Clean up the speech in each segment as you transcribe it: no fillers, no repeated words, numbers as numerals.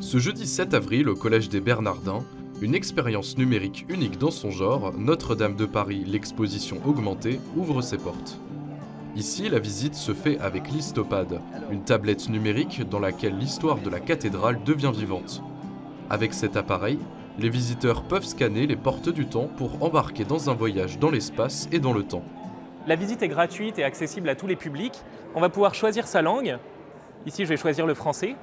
Ce jeudi 7 avril, au Collège des Bernardins, une expérience numérique unique dans son genre, Notre-Dame de Paris, l'exposition augmentée, ouvre ses portes. Ici, la visite se fait avec l'Histopad, une tablette numérique dans laquelle l'histoire de la cathédrale devient vivante. Avec cet appareil, les visiteurs peuvent scanner les portes du temps pour embarquer dans un voyage dans l'espace et dans le temps. La visite est gratuite et accessible à tous les publics. On va pouvoir choisir sa langue. Ici, je vais choisir le français.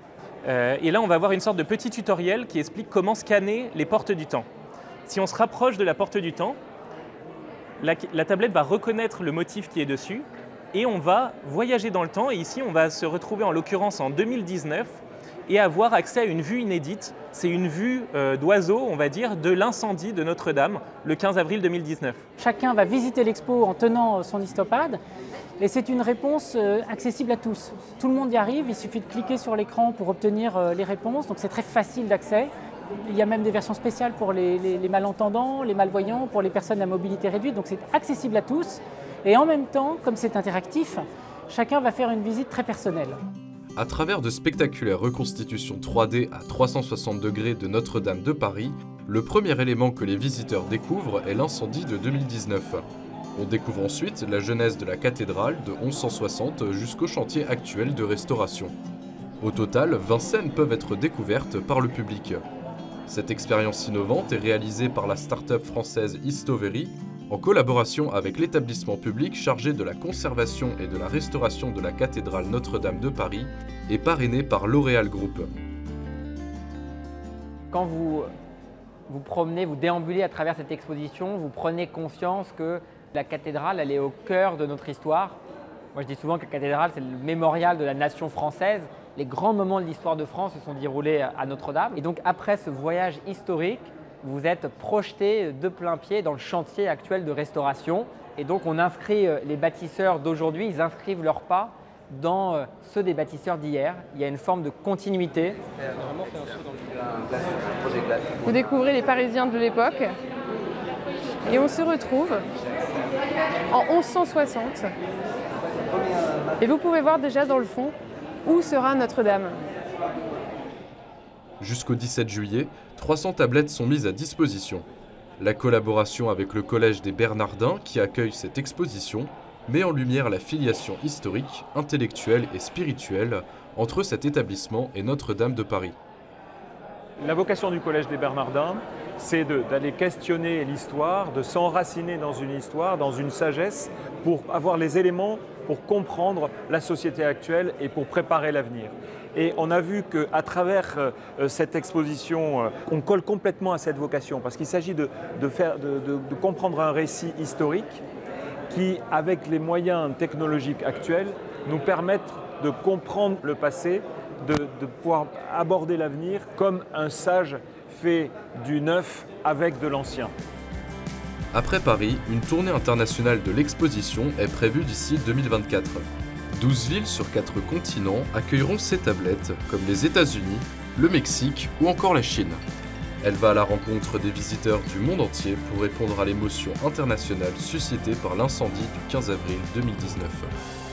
Et là, on va avoir une sorte de petit tutoriel qui explique comment scanner les portes du temps. Si on se rapproche de la porte du temps, la tablette va reconnaître le motif qui est dessus et on va voyager dans le temps. Et ici, on va se retrouver en l'occurrence en 2019 et avoir accès à une vue inédite. C'est une vue d'oiseau, on va dire, de l'incendie de Notre-Dame le 15 avril 2019. Chacun va visiter l'expo en tenant son Histopad. Et c'est une réponse accessible à tous. Tout le monde y arrive, il suffit de cliquer sur l'écran pour obtenir les réponses, donc c'est très facile d'accès. Il y a même des versions spéciales pour les malentendants, les malvoyants, pour les personnes à mobilité réduite, donc c'est accessible à tous. Et en même temps, comme c'est interactif, chacun va faire une visite très personnelle. À travers de spectaculaires reconstitutions 3D à 360 degrés de Notre-Dame de Paris, le premier élément que les visiteurs découvrent est l'incendie de 2019. On découvre ensuite la genèse de la cathédrale de 1160 jusqu'au chantier actuel de restauration. Au total, 20 scènes peuvent être découvertes par le public. Cette expérience innovante est réalisée par la start-up française Histovery en collaboration avec l'établissement public chargé de la conservation et de la restauration de la cathédrale Notre-Dame de Paris et parrainée par L'Oréal Group. Quand vous promenez, vous déambulez à travers cette exposition, vous prenez conscience que la cathédrale, elle est au cœur de notre histoire. Moi, je dis souvent que la cathédrale, c'est le mémorial de la nation française. Les grands moments de l'histoire de France se sont déroulés à Notre-Dame. Et donc, après ce voyage historique, vous êtes projeté de plein pied dans le chantier actuel de restauration. Et donc, on inscrit les bâtisseurs d'aujourd'hui, ils inscrivent leurs pas dans ceux des bâtisseurs d'hier. Il y a une forme de continuité. Vous découvrez les Parisiens de l'époque. Et on se retrouve en 1160. Et vous pouvez voir déjà dans le fond où sera Notre-Dame. Jusqu'au 17 juillet, 300 tablettes sont mises à disposition. La collaboration avec le Collège des Bernardins qui accueille cette exposition met en lumière la filiation historique, intellectuelle et spirituelle entre cet établissement et Notre-Dame de Paris. La vocation du Collège des Bernardins, c'est d'aller questionner l'histoire, de s'enraciner dans une histoire, dans une sagesse, pour avoir les éléments pour comprendre la société actuelle et pour préparer l'avenir. Et on a vu qu'à travers cette exposition, on colle complètement à cette vocation, parce qu'il s'agit de comprendre un récit historique qui, avec les moyens technologiques actuels, nous permettent de comprendre le passé, de pouvoir aborder l'avenir comme un sage fait du neuf avec de l'ancien. Après Paris, une tournée internationale de l'exposition est prévue d'ici 2024. 12 villes sur 4 continents accueilleront ces tablettes, comme les États-Unis, le Mexique ou encore la Chine. Elle va à la rencontre des visiteurs du monde entier pour répondre à l'émotion internationale suscitée par l'incendie du 15 avril 2019.